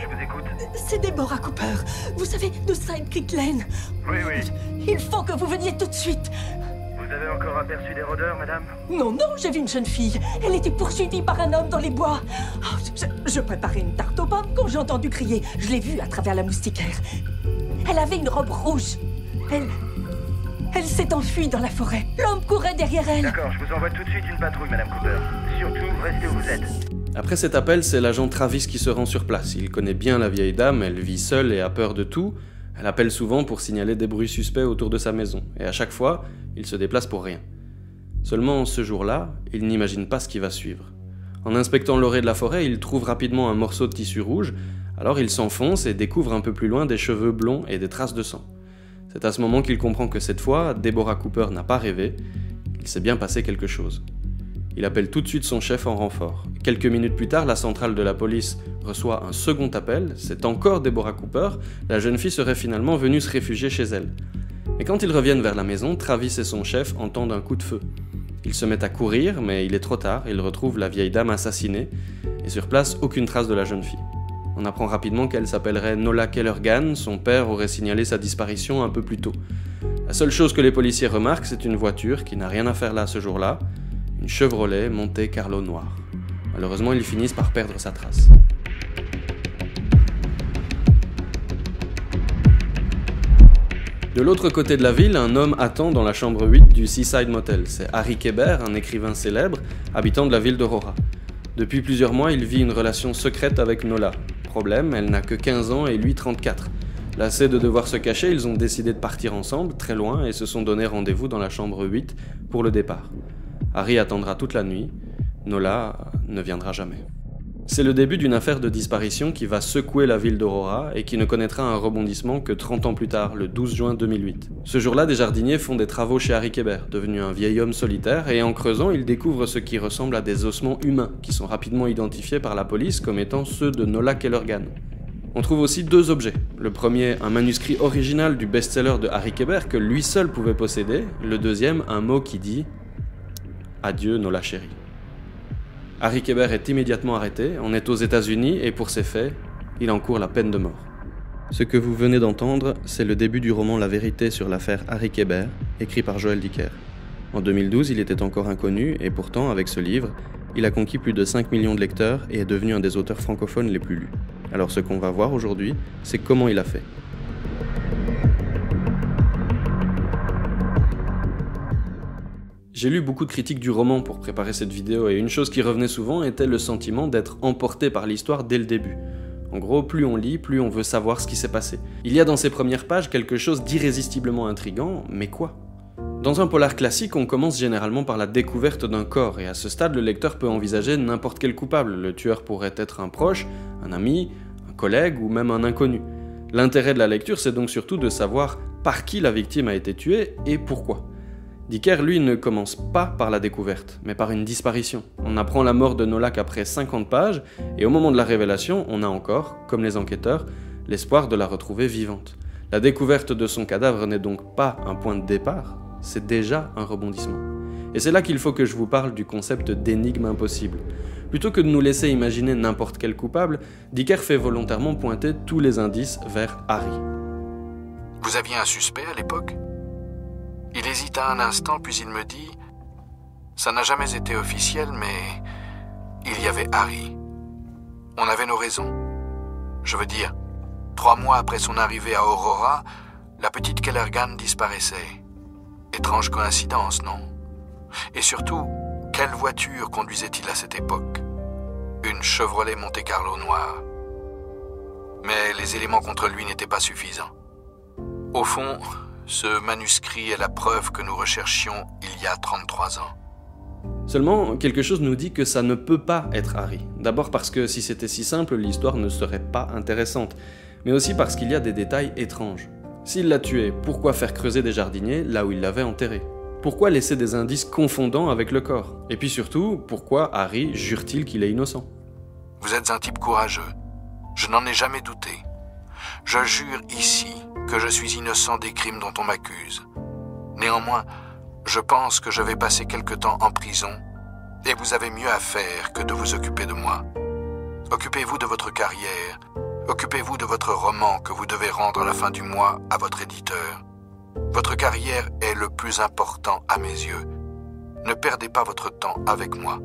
je vous écoute. C'est Deborah Cooper. Vous savez, de Side Creek Lane. Oui, oui. Il faut que vous veniez tout de suite. Vous avez encore aperçu des rôdeurs, madame? Non, non, j'ai vu une jeune fille. Elle était poursuivie par un homme dans les bois. Oh, je préparais une tarte aux pommes quand j'ai entendu crier. Je l'ai vue à travers la moustiquaire. Elle avait une robe rouge. Elle s'est enfuie dans la forêt. L'homme courait derrière elle. D'accord, je vous envoie tout de suite une patrouille, madame Cooper. Surtout, restez où vous êtes. Après cet appel, c'est l'agent Travis qui se rend sur place. Il connaît bien la vieille dame, elle vit seule et a peur de tout. Elle appelle souvent pour signaler des bruits suspects autour de sa maison. Et à chaque fois, il se déplace pour rien. Seulement, ce jour-là, il n'imagine pas ce qui va suivre. En inspectant l'orée de la forêt, il trouve rapidement un morceau de tissu rouge. Alors il s'enfonce et découvre un peu plus loin des cheveux blonds et des traces de sang. C'est à ce moment qu'il comprend que cette fois, Deborah Cooper n'a pas rêvé. Il s'est bien passé quelque chose. Il appelle tout de suite son chef en renfort. Quelques minutes plus tard, la centrale de la police reçoit un second appel. C'est encore Deborah Cooper. La jeune fille serait finalement venue se réfugier chez elle. Mais quand ils reviennent vers la maison, Travis et son chef entendent un coup de feu. Ils se mettent à courir, mais il est trop tard. Ils retrouvent la vieille dame assassinée. Et sur place, aucune trace de la jeune fille. On apprend rapidement qu'elle s'appellerait Nola Kellergan. Son père aurait signalé sa disparition un peu plus tôt. La seule chose que les policiers remarquent, c'est une voiture qui n'a rien à faire là ce jour-là. Une Chevrolet Monte Carlo noire. Malheureusement, ils finissent par perdre sa trace. De l'autre côté de la ville, un homme attend dans la chambre 8 du Seaside Motel. C'est Harry Kéber, un écrivain célèbre, habitant de la ville d'Aurora. Depuis plusieurs mois, il vit une relation secrète avec Nola. Problème, elle n'a que 15 ans et lui 34. Lassés de devoir se cacher, ils ont décidé de partir ensemble, très loin, et se sont donné rendez-vous dans la chambre 8 pour le départ. Harry attendra toute la nuit. Nola ne viendra jamais. C'est le début d'une affaire de disparition qui va secouer la ville d'Aurora et qui ne connaîtra un rebondissement que 30 ans plus tard, le 12 juin 2008. Ce jour-là, des jardiniers font des travaux chez Harry Kéber, devenu un vieil homme solitaire, et en creusant, ils découvrent ce qui ressemble à des ossements humains, qui sont rapidement identifiés par la police comme étant ceux de Nola Kellergan. On trouve aussi deux objets. Le premier, un manuscrit original du best-seller de Harry Kéber que lui seul pouvait posséder. Le deuxième, un mot qui dit « Adieu Nola chérie ». Harry Kéber est immédiatement arrêté, on est aux États-Unis et pour ces faits, il encourt la peine de mort. Ce que vous venez d'entendre, c'est le début du roman La vérité sur l'affaire Harry Kéber, écrit par Joël Dicker. En 2012, il était encore inconnu et pourtant, avec ce livre, il a conquis plus de 5 millions de lecteurs et est devenu un des auteurs francophones les plus lus. Alors ce qu'on va voir aujourd'hui, c'est comment il a fait. J'ai lu beaucoup de critiques du roman pour préparer cette vidéo et une chose qui revenait souvent était le sentiment d'être emporté par l'histoire dès le début. En gros, plus on lit, plus on veut savoir ce qui s'est passé. Il y a dans ces premières pages quelque chose d'irrésistiblement intriguant, mais quoi ? Dans un polar classique, on commence généralement par la découverte d'un corps et à ce stade, le lecteur peut envisager n'importe quel coupable. Le tueur pourrait être un proche, un ami, un collègue ou même un inconnu. L'intérêt de la lecture, c'est donc surtout de savoir par qui la victime a été tuée et pourquoi. Dicker, lui, ne commence pas par la découverte, mais par une disparition. On apprend la mort de Nola qu'après 50 pages, et au moment de la révélation, on a encore, comme les enquêteurs, l'espoir de la retrouver vivante. La découverte de son cadavre n'est donc pas un point de départ, c'est déjà un rebondissement. Et c'est là qu'il faut que je vous parle du concept d'énigme impossible. Plutôt que de nous laisser imaginer n'importe quel coupable, Dicker fait volontairement pointer tous les indices vers Harry. Vous aviez un suspect à l'époque ? Il hésita un instant, puis il me dit « Ça n'a jamais été officiel, mais il y avait Harry. On avait nos raisons. Je veux dire, 3 mois après son arrivée à Aurora, la petite Kellergan disparaissait. Étrange coïncidence, non? Et surtout, quelle voiture conduisait-il à cette époque? Une Chevrolet Monte Carlo noire. Mais les éléments contre lui n'étaient pas suffisants. Au fond, ce manuscrit est la preuve que nous recherchions il y a 33 ans. Seulement, quelque chose nous dit que ça ne peut pas être Harry. D'abord parce que si c'était si simple, l'histoire ne serait pas intéressante. Mais aussi parce qu'il y a des détails étranges. S'il l'a tué, pourquoi faire creuser des jardiniers là où il l'avait enterré? Pourquoi laisser des indices confondants avec le corps? Et puis surtout, pourquoi Harry jure-t-il qu'il est innocent? Vous êtes un type courageux. Je n'en ai jamais douté. Je jure ici que je suis innocent des crimes dont on m'accuse. Néanmoins, je pense que je vais passer quelque temps en prison et vous avez mieux à faire que de vous occuper de moi. Occupez-vous de votre carrière, Occupez-vous de votre roman que vous devez rendre à la fin du mois à votre éditeur. Votre carrière est le plus important à mes yeux. Ne perdez pas votre temps avec moi.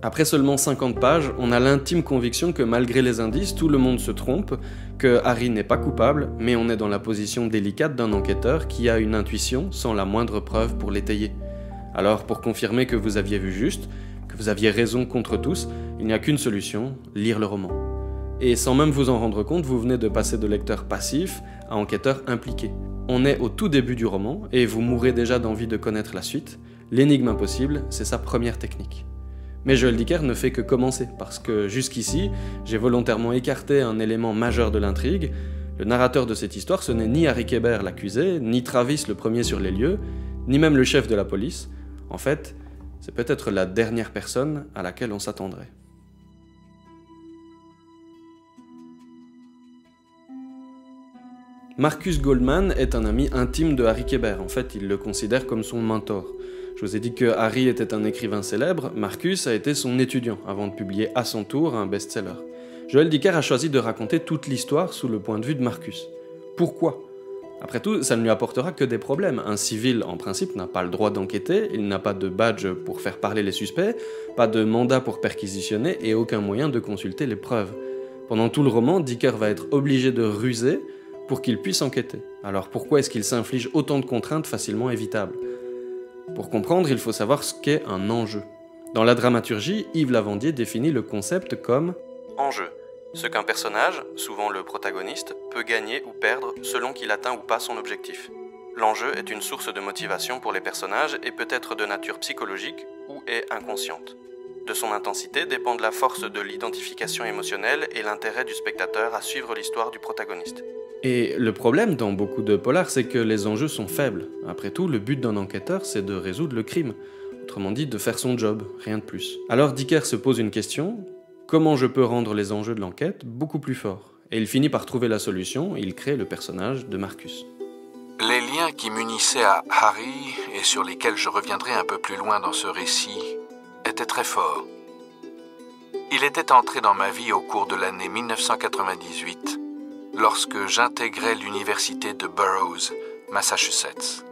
Après seulement 50 pages, on a l'intime conviction que malgré les indices, tout le monde se trompe, que Harry n'est pas coupable, mais on est dans la position délicate d'un enquêteur qui a une intuition sans la moindre preuve pour l'étayer. Alors pour confirmer que vous aviez vu juste, que vous aviez raison contre tous, il n'y a qu'une solution, lire le roman. Et sans même vous en rendre compte, vous venez de passer de lecteur passif à enquêteur impliqué. On est au tout début du roman, et vous mourrez déjà d'envie de connaître la suite. L'énigme impossible, c'est sa première technique. Mais Joel Dicker ne fait que commencer, parce que jusqu'ici, j'ai volontairement écarté un élément majeur de l'intrigue. Le narrateur de cette histoire, ce n'est ni Harry Kéber l'accusé, ni Travis le premier sur les lieux, ni même le chef de la police. En fait, c'est peut-être la dernière personne à laquelle on s'attendrait. Marcus Goldman est un ami intime de Harry Kéber, en fait il le considère comme son mentor. Je vous ai dit que Harry était un écrivain célèbre, Marcus a été son étudiant avant de publier à son tour un best-seller. Joel Dicker a choisi de raconter toute l'histoire sous le point de vue de Marcus. Pourquoi ? Après tout, ça ne lui apportera que des problèmes. Un civil, en principe, n'a pas le droit d'enquêter, il n'a pas de badge pour faire parler les suspects, pas de mandat pour perquisitionner et aucun moyen de consulter les preuves. Pendant tout le roman, Dicker va être obligé de ruser pour qu'il puisse enquêter. Alors pourquoi est-ce qu'il s'inflige autant de contraintes facilement évitables ? Pour comprendre, il faut savoir ce qu'est un enjeu. Dans la dramaturgie, Yves Lavandier définit le concept comme enjeu. Ce qu'un personnage, souvent le protagoniste, peut gagner ou perdre selon qu'il atteint ou pas son objectif. L'enjeu est une source de motivation pour les personnages et peut être de nature psychologique ou est inconsciente. De son intensité dépendent la force de l'identification émotionnelle et l'intérêt du spectateur à suivre l'histoire du protagoniste. Et le problème dans beaucoup de polars, c'est que les enjeux sont faibles. Après tout, le but d'un enquêteur, c'est de résoudre le crime. Autrement dit, de faire son job, rien de plus. Alors Dicker se pose une question, comment je peux rendre les enjeux de l'enquête beaucoup plus forts ? Et il finit par trouver la solution, il crée le personnage de Marcus. Les liens qui m'unissaient à Harry, et sur lesquels je reviendrai un peu plus loin dans ce récit, étaient très forts. Il était entré dans ma vie au cours de l'année 1998, lorsque j'intégrais l'université de Burroughs, Massachusetts.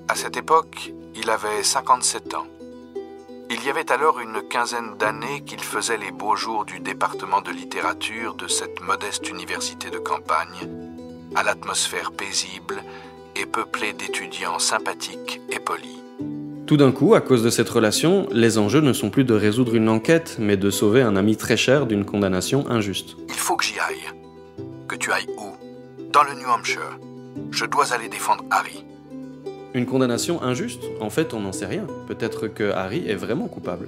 À cette époque, il avait 57 ans. Il y avait alors une quinzaine d'années qu'il faisait les beaux jours du département de littérature de cette modeste université de campagne, à l'atmosphère paisible et peuplée d'étudiants sympathiques et polis. Tout d'un coup, à cause de cette relation, les enjeux ne sont plus de résoudre une enquête, mais de sauver un ami très cher d'une condamnation injuste. Il faut que j'y aille. Que tu ailles où ? Dans le New Hampshire. Je dois aller défendre Harry. Une condamnation injuste ? En fait, on n'en sait rien. Peut-être que Harry est vraiment coupable.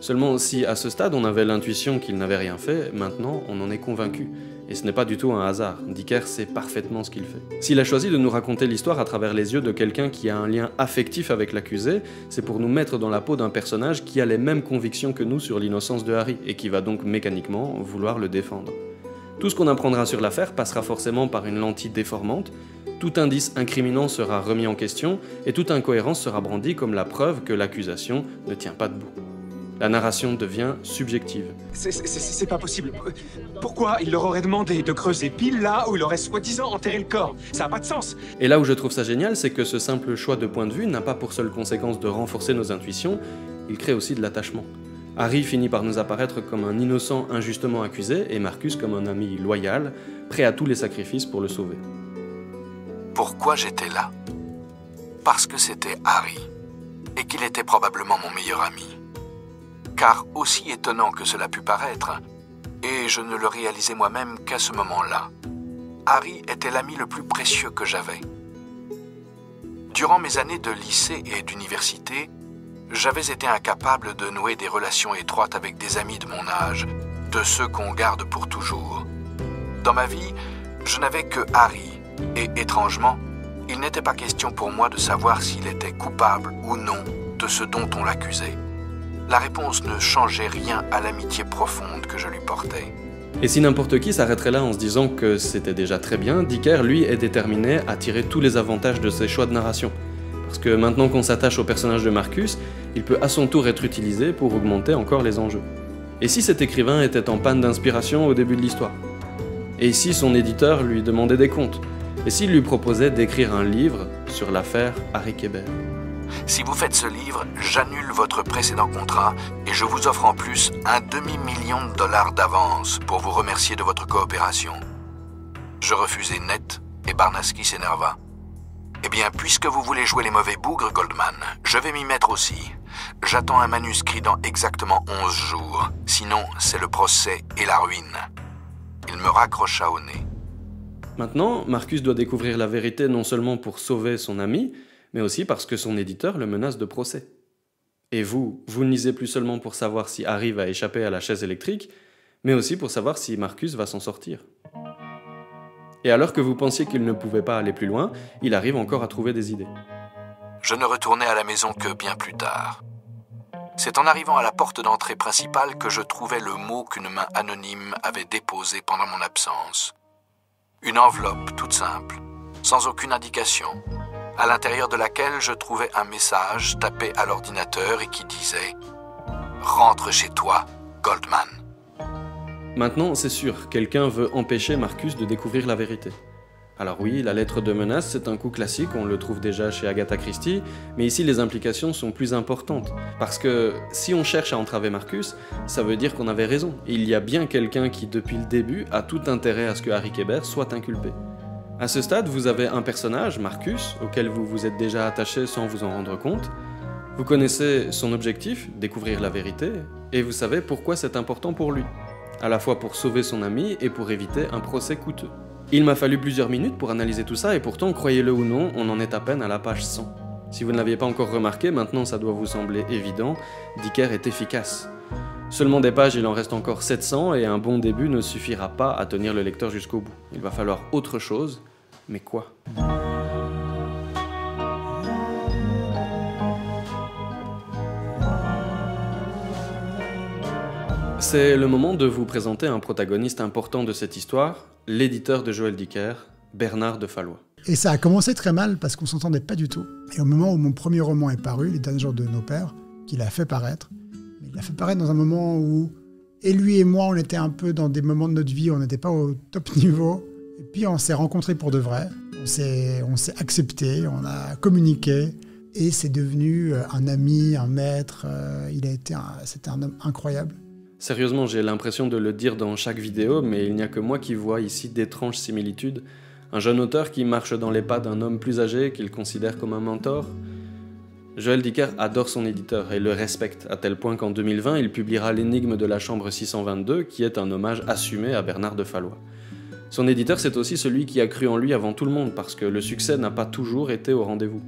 Seulement, si à ce stade on avait l'intuition qu'il n'avait rien fait, maintenant on en est convaincu. Et ce n'est pas du tout un hasard. Dicker sait parfaitement ce qu'il fait. S'il a choisi de nous raconter l'histoire à travers les yeux de quelqu'un qui a un lien affectif avec l'accusé, c'est pour nous mettre dans la peau d'un personnage qui a les mêmes convictions que nous sur l'innocence de Harry, et qui va donc mécaniquement vouloir le défendre. Tout ce qu'on apprendra sur l'affaire passera forcément par une lentille déformante, tout indice incriminant sera remis en question, et toute incohérence sera brandie comme la preuve que l'accusation ne tient pas debout. La narration devient subjective. C'est pas possible. Pourquoi il leur aurait demandé de creuser pile là où il aurait soi-disant enterré le corps ? Ça n'a pas de sens. Et là où je trouve ça génial, c'est que ce simple choix de point de vue n'a pas pour seule conséquence de renforcer nos intuitions, il crée aussi de l'attachement. Harry finit par nous apparaître comme un innocent injustement accusé, et Marcus comme un ami loyal, prêt à tous les sacrifices pour le sauver. Pourquoi j'étais là ? Parce que c'était Harry, et qu'il était probablement mon meilleur ami. Car aussi étonnant que cela pût paraître, et je ne le réalisais moi-même qu'à ce moment-là, Harry était l'ami le plus précieux que j'avais. Durant mes années de lycée et d'université, j'avais été incapable de nouer des relations étroites avec des amis de mon âge, de ceux qu'on garde pour toujours. Dans ma vie, je n'avais que Harry, et étrangement, il n'était pas question pour moi de savoir s'il était coupable ou non de ce dont on l'accusait. La réponse ne changeait rien à l'amitié profonde que je lui portais. Et si n'importe qui s'arrêterait là en se disant que c'était déjà très bien, Dicker, lui, est déterminé à tirer tous les avantages de ses choix de narration. Parce que maintenant qu'on s'attache au personnage de Marcus, il peut à son tour être utilisé pour augmenter encore les enjeux. Et si cet écrivain était en panne d'inspiration au début de l'histoire ? Et ici, son éditeur lui demandait des comptes. Et s'il lui proposait d'écrire un livre sur l'affaire Harry Kéber? Si vous faites ce livre, j'annule votre précédent contrat et je vous offre en plus un demi-million de dollars d'avance pour vous remercier de votre coopération. Je refusai net et Barnaski s'énerva. Eh bien, puisque vous voulez jouer les mauvais bougres, Goldman, je vais m'y mettre aussi. J'attends un manuscrit dans exactement 11 jours. Sinon, c'est le procès et la ruine. Il me raccrocha au nez. Maintenant, Marcus doit découvrir la vérité non seulement pour sauver son ami, mais aussi parce que son éditeur le menace de procès. Et vous ne lisez plus seulement pour savoir si Harry va échapper à la chaise électrique, mais aussi pour savoir si Marcus va s'en sortir. Et alors que vous pensiez qu'il ne pouvait pas aller plus loin, il arrive encore à trouver des idées. Je ne retournai à la maison que bien plus tard. C'est en arrivant à la porte d'entrée principale que je trouvai le mot qu'une main anonyme avait déposé pendant mon absence. Une enveloppe toute simple, sans aucune indication, à l'intérieur de laquelle je trouvais un message tapé à l'ordinateur et qui disait « Rentre chez toi, Goldman ». Maintenant, c'est sûr, quelqu'un veut empêcher Marcus de découvrir la vérité. Alors oui, la lettre de menace, c'est un coup classique, on le trouve déjà chez Agatha Christie, mais ici les implications sont plus importantes. Parce que si on cherche à entraver Marcus, ça veut dire qu'on avait raison. Il y a bien quelqu'un qui, depuis le début, a tout intérêt à ce que Harry Kéber soit inculpé. À ce stade, vous avez un personnage, Marcus, auquel vous vous êtes déjà attaché sans vous en rendre compte. Vous connaissez son objectif, découvrir la vérité, et vous savez pourquoi c'est important pour lui. À la fois pour sauver son ami et pour éviter un procès coûteux. Il m'a fallu plusieurs minutes pour analyser tout ça et pourtant, croyez-le ou non, on en est à peine à la page 100. Si vous ne l'aviez pas encore remarqué, maintenant ça doit vous sembler évident, Dicker est efficace. Seulement des pages, il en reste encore 700 et un bon début ne suffira pas à tenir le lecteur jusqu'au bout. Il va falloir autre chose, mais quoi ? C'est le moment de vous présenter un protagoniste important de cette histoire, l'éditeur de Joël Dicker, Bernard de Fallois. Et ça a commencé très mal parce qu'on s'entendait pas du tout. Et au moment où mon premier roman est paru, Les Derniers jours de nos pères, qu'il a fait paraître, mais il l'a fait paraître dans un moment où, et lui et moi, on était un peu dans des moments de notre vie où on n'était pas au top niveau. Et puis on s'est rencontrés pour de vrai, on s'est acceptés, on a communiqué. Et c'est devenu un ami, un maître, c'était un homme incroyable. Sérieusement, j'ai l'impression de le dire dans chaque vidéo, mais il n'y a que moi qui vois ici d'étranges similitudes. Un jeune auteur qui marche dans les pas d'un homme plus âgé qu'il considère comme un mentor. Joël Dicker adore son éditeur et le respecte, à tel point qu'en 2020, il publiera L'énigme de la chambre 622, qui est un hommage assumé à Bernard de Fallois. Son éditeur, c'est aussi celui qui a cru en lui avant tout le monde, parce que le succès n'a pas toujours été au rendez-vous.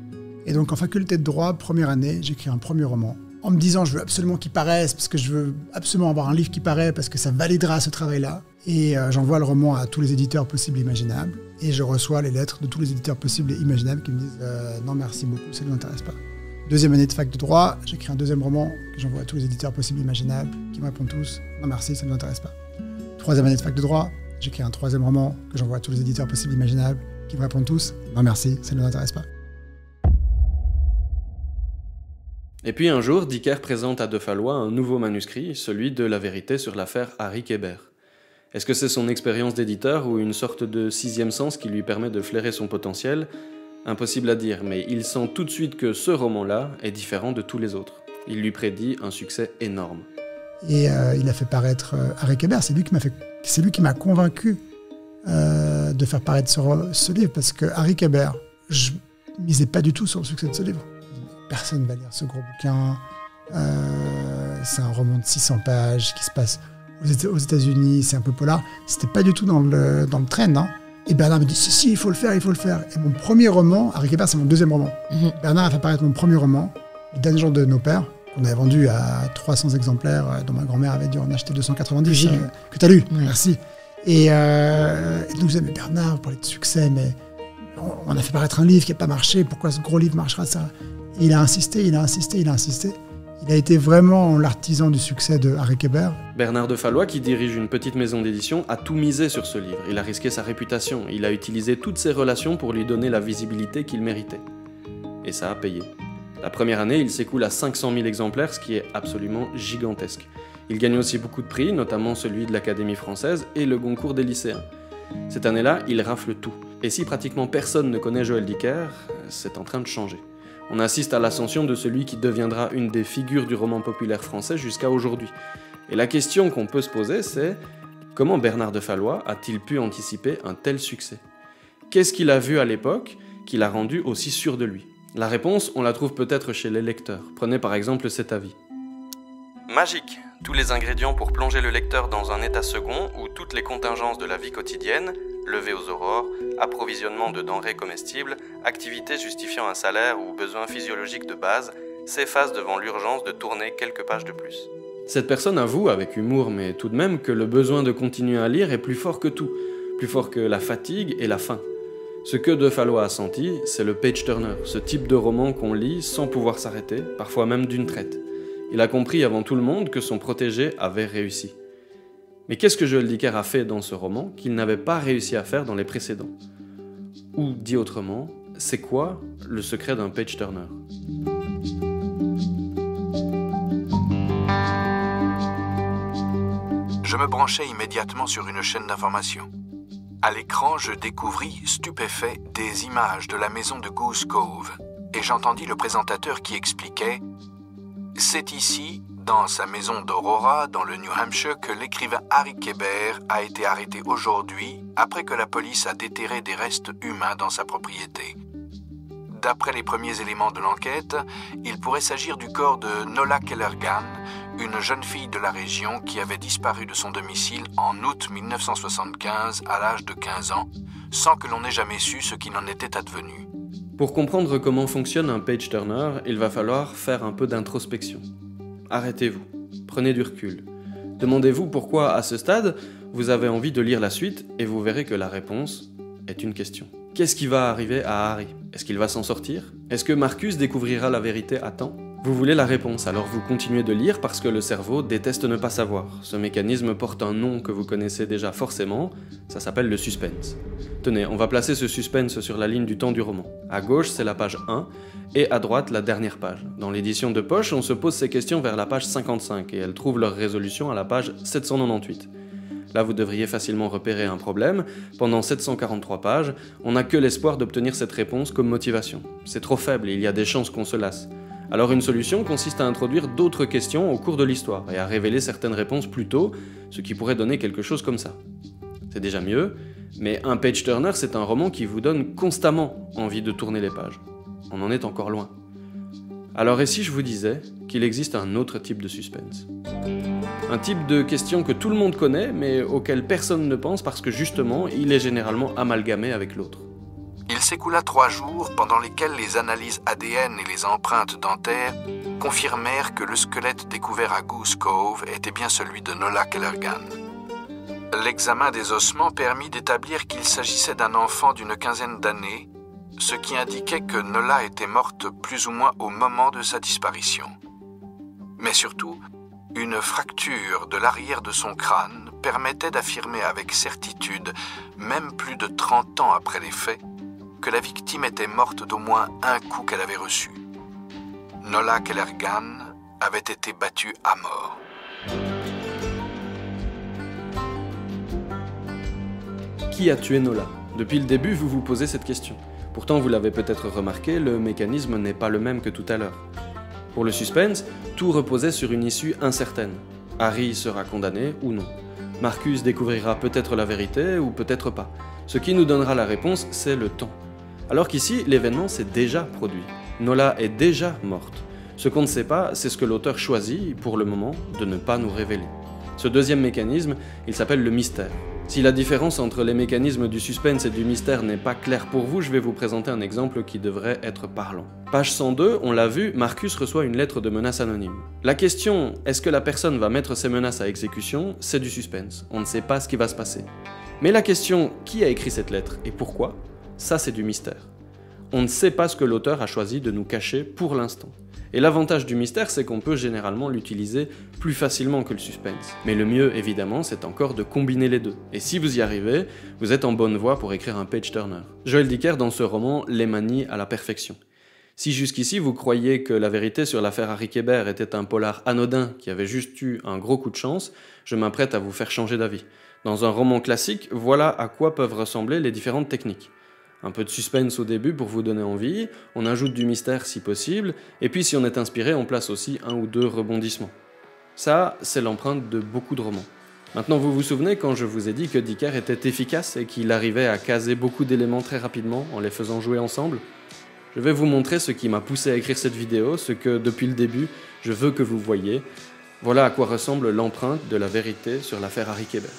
Et donc en faculté de droit, première année, j'écris un premier roman. En me disant, je veux absolument qu'il paraisse, parce que je veux absolument avoir un livre qui paraît, parce que ça validera ce travail-là. Et j'envoie le roman à tous les éditeurs possibles et imaginables. Et je reçois les lettres de tous les éditeurs possibles et imaginables qui me disent « Non, merci beaucoup, ça ne nous intéresse pas ». Deuxième année de fac de droit, j'écris un deuxième roman que j'envoie à tous les éditeurs possibles et imaginables, qui me répondent tous « Non, merci, ça ne nous intéresse pas ». Troisième année de fac de droit, j'écris un troisième roman que j'envoie à tous les éditeurs possibles et imaginables, qui me répondent tous « Non, merci, ça ne nous intéresse pas ». Et puis un jour, Dicker présente à de Fallois un nouveau manuscrit, celui de la vérité sur l'affaire Harry Kéber. Est-ce que c'est son expérience d'éditeur ou une sorte de sixième sens qui lui permet de flairer son potentiel ? Impossible à dire, mais il sent tout de suite que ce roman-là est différent de tous les autres. Il lui prédit un succès énorme. Et il a fait paraître Harry Kéber, c'est lui qui m'a convaincu de faire paraître ce livre, parce que Harry Kéber, je misais pas du tout sur le succès de ce livre. Personne ne va lire ce gros bouquin. C'est un roman de 600 pages qui se passe aux États-Unis, c'est un peu polar. C'était pas du tout dans le trend. Hein. Et Bernard me dit si, il faut le faire. Et mon premier roman, Harry Kéber, c'est mon deuxième roman. Bernard a fait apparaître mon premier roman, Les Derniers jours de nos pères, qu'on avait vendu à 300 exemplaires, dont ma grand-mère avait dû en acheter 290, que tu as lu. Oui. Merci. Et donc je disais, mais Bernard, vous parlez de succès, mais on a fait paraître un livre qui n'a pas marché, pourquoi ce gros livre marchera ça ? Et il a insisté. Il a été vraiment l'artisan du succès de Harry Kéber. Bernard de Fallois, qui dirige une petite maison d'édition, a tout misé sur ce livre. Il a risqué sa réputation. Il a utilisé toutes ses relations pour lui donner la visibilité qu'il méritait. Et ça a payé. La première année, il s'écoule à 500 000 exemplaires, ce qui est absolument gigantesque. Il gagne aussi beaucoup de prix, notamment celui de l'Académie française et le Goncourt des lycéens. Cette année-là, il rafle tout. Et si pratiquement personne ne connaît Joël Dicker, c'est en train de changer. On assiste à l'ascension de celui qui deviendra une des figures du roman populaire français jusqu'à aujourd'hui. Et la question qu'on peut se poser, c'est comment Bernard de Fallois a-t-il pu anticiper un tel succès? Qu'est-ce qu'il a vu à l'époque qui l'a rendu aussi sûr de lui? La réponse, on la trouve peut-être chez les lecteurs. Prenez par exemple cet avis. Magique! Tous les ingrédients pour plonger le lecteur dans un état second où toutes les contingences de la vie quotidienne, lever aux aurores, approvisionnement de denrées comestibles, activités justifiant un salaire ou besoins physiologiques de base, s'effacent devant l'urgence de tourner quelques pages de plus. Cette personne avoue, avec humour mais tout de même, que le besoin de continuer à lire est plus fort que tout, plus fort que la fatigue et la faim. Ce que De Fallois a senti, c'est le page-turner, ce type de roman qu'on lit sans pouvoir s'arrêter, parfois même d'une traite. Il a compris avant tout le monde que son protégé avait réussi. Mais qu'est-ce que Joël Dicker a fait dans ce roman qu'il n'avait pas réussi à faire dans les précédents? Ou, dit autrement, c'est quoi le secret d'un page-turner? Je me branchais immédiatement sur une chaîne d'information. À l'écran, je découvris, stupéfait, des images de la maison de Goose Cove, et j'entendis le présentateur qui expliquait « C'est ici, dans sa maison d'Aurora, dans le New Hampshire, que l'écrivain Harry Kéber a été arrêté aujourd'hui, après que la police a déterré des restes humains dans sa propriété. D'après les premiers éléments de l'enquête, il pourrait s'agir du corps de Nola Kellergan, une jeune fille de la région qui avait disparu de son domicile en août 1975 à l'âge de 15 ans, sans que l'on ait jamais su ce qu'il en était advenu. » Pour comprendre comment fonctionne un page-turner, il va falloir faire un peu d'introspection. Arrêtez-vous, prenez du recul. Demandez-vous pourquoi, à ce stade, vous avez envie de lire la suite et vous verrez que la réponse est une question. Qu'est-ce qui va arriver à Harry? Est-ce qu'il va s'en sortir? Est-ce que Marcus découvrira la vérité à temps? Vous voulez la réponse, alors vous continuez de lire parce que le cerveau déteste ne pas savoir. Ce mécanisme porte un nom que vous connaissez déjà forcément, ça s'appelle le suspense. Tenez, on va placer ce suspense sur la ligne du temps du roman. À gauche, c'est la page 1, et à droite, la dernière page. Dans l'édition de poche, on se pose ces questions vers la page 55, et elles trouvent leur résolution à la page 798. Là, vous devriez facilement repérer un problème. Pendant 743 pages, on n'a que l'espoir d'obtenir cette réponse comme motivation. C'est trop faible et il y a des chances qu'on se lasse. Alors une solution consiste à introduire d'autres questions au cours de l'histoire et à révéler certaines réponses plus tôt, ce qui pourrait donner quelque chose comme ça. C'est déjà mieux, mais un page-turner, c'est un roman qui vous donne constamment envie de tourner les pages. On en est encore loin. Alors et si je vous disais qu'il existe un autre type de suspense? Un type de question que tout le monde connaît, mais auquel personne ne pense parce que justement, il est généralement amalgamé avec l'autre. Il s'écoula 3 jours pendant lesquels les analyses ADN et les empreintes dentaires confirmèrent que le squelette découvert à Goose Cove était bien celui de Nola Kellergan. L'examen des ossements permit d'établir qu'il s'agissait d'un enfant d'une quinzaine d'années, ce qui indiquait que Nola était morte plus ou moins au moment de sa disparition. Mais surtout, une fracture de l'arrière de son crâne permettait d'affirmer avec certitude, même plus de 30 ans après les faits, que la victime était morte d'au moins un coup qu'elle avait reçu. Nola Kellergan avait été battue à mort. Qui a tué Nola? Depuis le début, vous vous posez cette question. Pourtant, vous l'avez peut-être remarqué, le mécanisme n'est pas le même que tout à l'heure. Pour le suspense, tout reposait sur une issue incertaine. Harry sera condamné ou non. Marcus découvrira peut-être la vérité ou peut-être pas. Ce qui nous donnera la réponse, c'est le temps. Alors qu'ici, l'événement s'est déjà produit. Nola est déjà morte. Ce qu'on ne sait pas, c'est ce que l'auteur choisit, pour le moment, de ne pas nous révéler. Ce deuxième mécanisme, il s'appelle le mystère. Si la différence entre les mécanismes du suspense et du mystère n'est pas claire pour vous, je vais vous présenter un exemple qui devrait être parlant. Page 102, on l'a vu, Marcus reçoit une lettre de menace anonyme. La question, est-ce que la personne va mettre ses menaces à exécution, c'est du suspense. On ne sait pas ce qui va se passer. Mais la question, qui a écrit cette lettre et pourquoi, ça c'est du mystère. On ne sait pas ce que l'auteur a choisi de nous cacher pour l'instant. Et l'avantage du mystère, c'est qu'on peut généralement l'utiliser plus facilement que le suspense. Mais le mieux, évidemment, c'est encore de combiner les deux. Et si vous y arrivez, vous êtes en bonne voie pour écrire un page-turner. Joël Dicker, dans ce roman, les manie à la perfection. Si jusqu'ici vous croyez que la vérité sur l'affaire Harry Kéber était un polar anodin qui avait juste eu un gros coup de chance, je m'apprête à vous faire changer d'avis. Dans un roman classique, voilà à quoi peuvent ressembler les différentes techniques. Un peu de suspense au début pour vous donner envie, on ajoute du mystère si possible, et puis si on est inspiré, on place aussi 1 ou 2 rebondissements. Ça, c'est l'empreinte de beaucoup de romans. Maintenant, vous vous souvenez quand je vous ai dit que Dicker était efficace et qu'il arrivait à caser beaucoup d'éléments très rapidement en les faisant jouer ensemble ? Je vais vous montrer ce qui m'a poussé à écrire cette vidéo, ce que depuis le début, je veux que vous voyiez. Voilà à quoi ressemble l'empreinte de la vérité sur l'affaire Harry Kéber.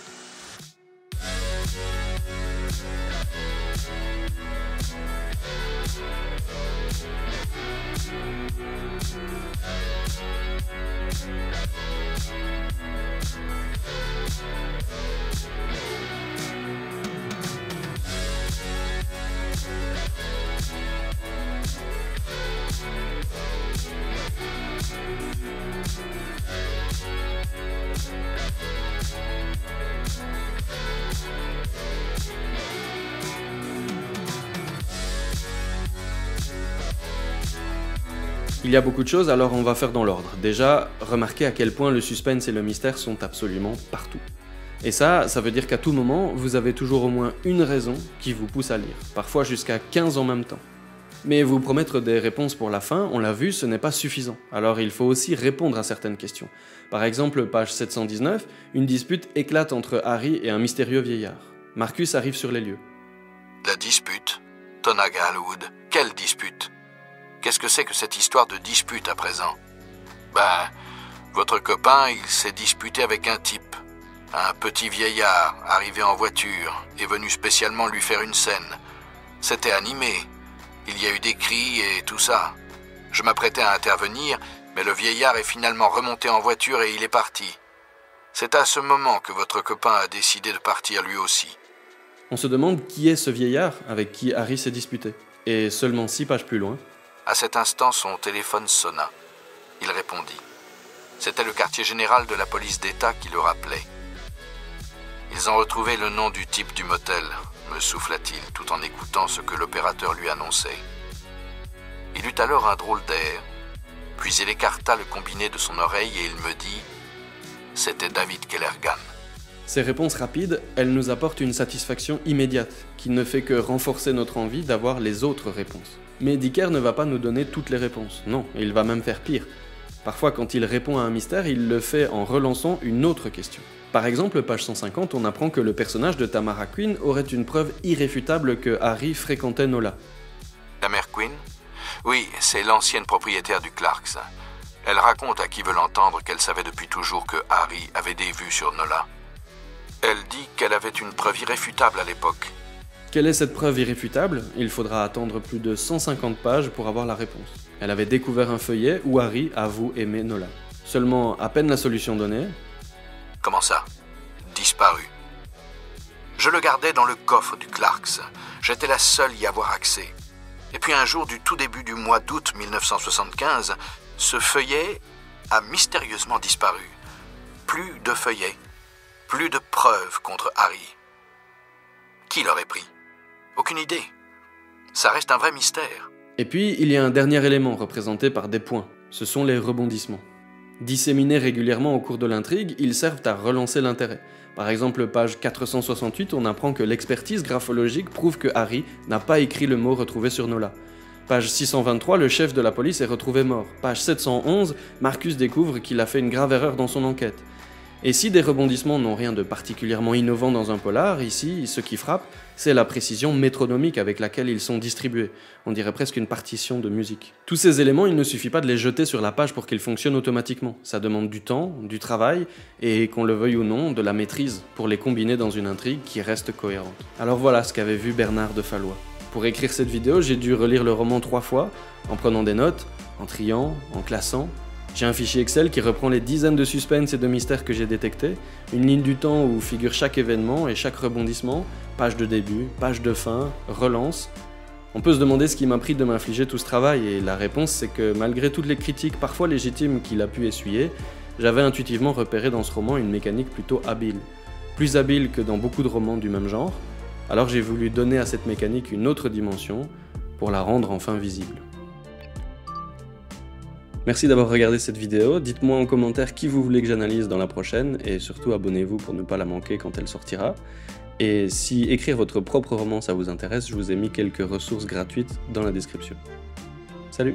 Il y a beaucoup de choses, alors on va faire dans l'ordre. Déjà, remarquez à quel point le suspense et le mystère sont absolument partout. Et ça veut dire qu'à tout moment, vous avez toujours au moins une raison qui vous pousse à lire, parfois jusqu'à 15 en même temps. Mais vous promettre des réponses pour la fin, on l'a vu, ce n'est pas suffisant. Alors il faut aussi répondre à certaines questions. Par exemple, page 719, une dispute éclate entre Harry et un mystérieux vieillard. Marcus arrive sur les lieux. La dispute? Tonaga Wood, quelle dispute? Qu'est-ce que c'est que cette histoire de dispute à présent? Votre copain, il s'est disputé avec un type. Un petit vieillard, arrivé en voiture, est venu spécialement lui faire une scène. C'était animé. Il y a eu des cris et tout ça. Je m'apprêtais à intervenir, mais le vieillard est finalement remonté en voiture et il est parti. C'est à ce moment que votre copain a décidé de partir lui aussi. On se demande qui est ce vieillard avec qui Harry s'est disputé. Et seulement 6 pages plus loin... À cet instant, son téléphone sonna. Il répondit. C'était le quartier général de la police d'État qui le rappelait. Ils ont retrouvé le nom du type du motel, me souffla-t-il tout en écoutant ce que l'opérateur lui annonçait. Il eut alors un drôle d'air, puis il écarta le combiné de son oreille et il me dit « C'était David Kellergan ». Ces réponses rapides, elles nous apportent une satisfaction immédiate, qui ne fait que renforcer notre envie d'avoir les autres réponses. Mais Dicker ne va pas nous donner toutes les réponses, non, il va même faire pire. Parfois, quand il répond à un mystère, il le fait en relançant une autre question. Par exemple, page 150, on apprend que le personnage de Tamara Quinn aurait une preuve irréfutable que Harry fréquentait Nola. La mère Quinn? Oui, c'est l'ancienne propriétaire du Clarks. Elle raconte à qui veut l'entendre qu'elle savait depuis toujours que Harry avait des vues sur Nola. Elle dit qu'elle avait une preuve irréfutable à l'époque. Quelle est cette preuve irréfutable? Il faudra attendre plus de 150 pages pour avoir la réponse. Elle avait découvert un feuillet où Harry avoue aimer Nola. Seulement, à peine la solution donnée... Comment ça? Disparu. Je le gardais dans le coffre du Clarks. J'étais la seule y avoir accès. Et puis un jour du tout début du mois d'août 1975, ce feuillet a mystérieusement disparu. Plus de feuillet. Plus de preuves contre Harry. Qui l'aurait pris? Aucune idée. Ça reste un vrai mystère. Et puis, il y a un dernier élément représenté par des points. Ce sont les rebondissements. Disséminés régulièrement au cours de l'intrigue, ils servent à relancer l'intérêt. Par exemple, page 468, on apprend que l'expertise graphologique prouve que Harry n'a pas écrit le mot retrouvé sur Nola. Page 623, le chef de la police est retrouvé mort. Page 711, Marcus découvre qu'il a fait une grave erreur dans son enquête. Et si des rebondissements n'ont rien de particulièrement innovant dans un polar, ici, ce qui frappe, c'est la précision métronomique avec laquelle ils sont distribués. On dirait presque une partition de musique. Tous ces éléments, il ne suffit pas de les jeter sur la page pour qu'ils fonctionnent automatiquement. Ça demande du temps, du travail, et qu'on le veuille ou non, de la maîtrise, pour les combiner dans une intrigue qui reste cohérente. Alors voilà ce qu'avait vu Bernard de Fallois. Pour écrire cette vidéo, j'ai dû relire le roman 3 fois, en prenant des notes, en triant, en classant. J'ai un fichier Excel qui reprend les dizaines de suspens et de mystères que j'ai détectés, une ligne du temps où figure chaque événement et chaque rebondissement, page de début, page de fin, relance. On peut se demander ce qui m'a pris de m'infliger tout ce travail, et la réponse c'est que malgré toutes les critiques parfois légitimes qu'il a pu essuyer, j'avais intuitivement repéré dans ce roman une mécanique plutôt habile. Plus habile que dans beaucoup de romans du même genre, alors j'ai voulu donner à cette mécanique une autre dimension pour la rendre enfin visible. Merci d'avoir regardé cette vidéo, dites-moi en commentaire qui vous voulez que j'analyse dans la prochaine, et surtout abonnez-vous pour ne pas la manquer quand elle sortira. Et si écrire votre propre roman ça vous intéresse, je vous ai mis quelques ressources gratuites dans la description. Salut!